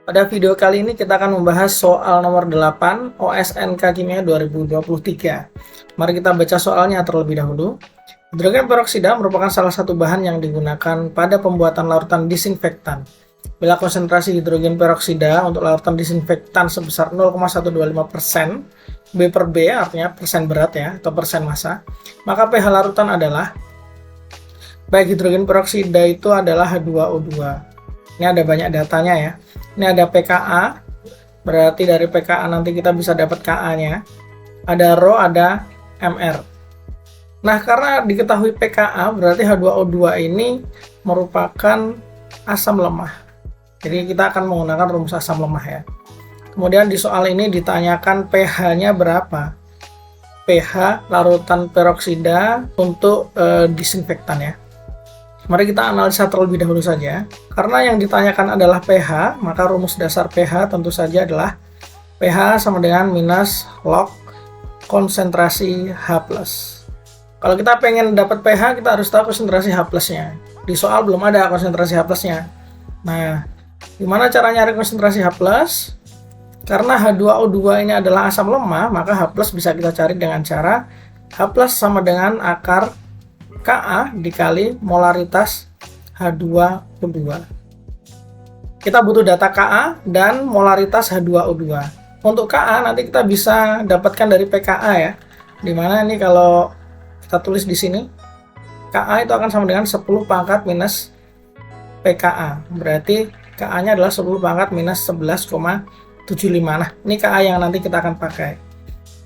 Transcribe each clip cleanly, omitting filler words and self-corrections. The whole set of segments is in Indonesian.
Pada video kali ini kita akan membahas soal nomor 8 OSNK Kimia 2023. Mari kita baca soalnya terlebih dahulu. Hidrogen peroksida merupakan salah satu bahan yang digunakan pada pembuatan larutan disinfektan. Bila konsentrasi hidrogen peroksida untuk larutan disinfektan sebesar 0,125% B per B, artinya persen berat ya, atau persen massa, maka pH larutan adalah, baik hidrogen peroksida itu adalah H2O2. Ini ada banyak datanya ya. Ini ada pKa, berarti dari pKa nanti kita bisa dapat Ka-nya. Ada Rho, ada Mr. Nah, karena diketahui pKa, berarti H2O2 ini merupakan asam lemah. Jadi kita akan menggunakan rumus asam lemah ya. Kemudian di soal ini ditanyakan pH-nya berapa. pH larutan peroksida untuk disinfektan ya. Mari kita analisa terlebih dahulu saja. Karena yang ditanyakan adalah pH, maka rumus dasar pH tentu saja adalah pH sama dengan minus log konsentrasi H+. Kalau kita pengen dapat pH, kita harus tahu konsentrasi H+-nya. Di soal belum ada konsentrasi H+-nya. Nah, gimana cara nyari konsentrasi H+? Karena H2O2 ini adalah asam lemah, maka H+ bisa kita cari dengan cara H+ sama dengan akar Ka dikali molaritas H2O2. Kita butuh data Ka dan molaritas H2O2. Untuk Ka nanti kita bisa dapatkan dari pKa ya. Dimana ini kalau kita tulis di sini, Ka itu akan sama dengan 10 pangkat minus pKa. Berarti Ka-nya adalah 10 pangkat minus 11,75. Nah, ini Ka yang nanti kita akan pakai.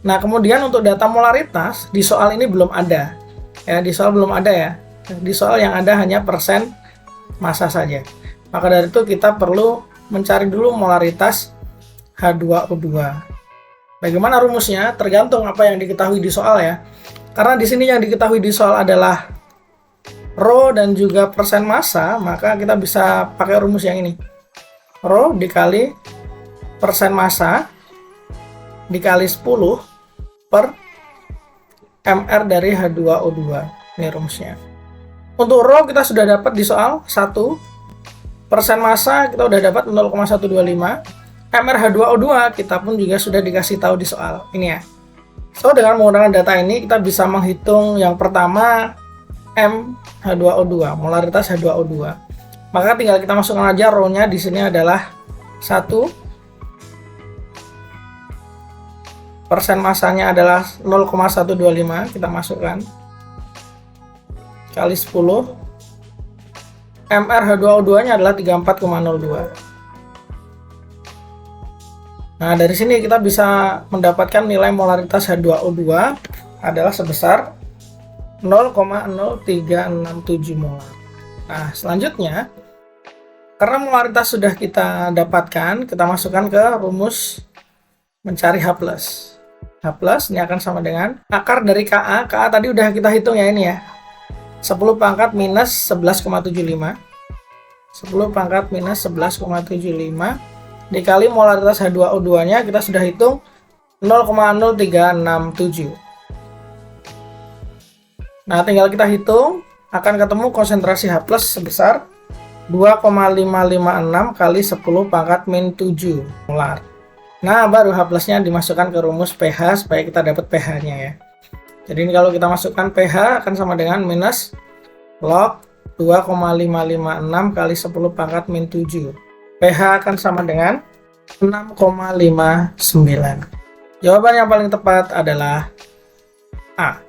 Nah, kemudian untuk data molaritas di soal ini belum ada. Ya, di soal belum ada ya. Di soal yang ada hanya persen massa saja. Maka dari itu kita perlu mencari dulu molaritas H2O2. Bagaimana rumusnya? Tergantung apa yang diketahui di soal ya. Karena di sini yang diketahui di soal adalah Rho dan juga persen massa, maka kita bisa pakai rumus yang ini. Rho dikali persen massa dikali 10 per Mr dari H2O2. Ini rumusnya. Untuk Rho kita sudah dapat di soal 1. Persen massa kita sudah dapat 0,125. Mr H2O2 kita pun juga sudah dikasih tahu di soal. Ini ya. So, dengan menggunakan data ini kita bisa menghitung yang pertama M H2O2, molaritas H2O2. Maka tinggal kita masukkan aja Rho-nya di sini adalah 1. Persen massanya adalah 0,125, kita masukkan kali 10. Mr H2O2 nya adalah 34,02. Nah, dari sini kita bisa mendapatkan nilai molaritas H2O2 adalah sebesar 0,0367 molar. Nah, selanjutnya, karena molaritas sudah kita dapatkan, kita masukkan ke rumus mencari H+. H+ ini akan sama dengan akar dari Ka. Ka tadi udah kita hitung ya ini ya. 10 pangkat minus 11,75. 10 pangkat minus 11,75 dikali molaritas H2O2-nya kita sudah hitung 0,0367. Nah, tinggal kita hitung akan ketemu konsentrasi H+ sebesar 2,556 kali 10 pangkat min 7 molar. Nah, baru H+-nya dimasukkan ke rumus pH supaya kita dapat pH-nya ya. Jadi ini kalau kita masukkan pH akan sama dengan minus log 2,556 kali 10 pangkat min 7. pH akan sama dengan 6,59. Jawaban yang paling tepat adalah A.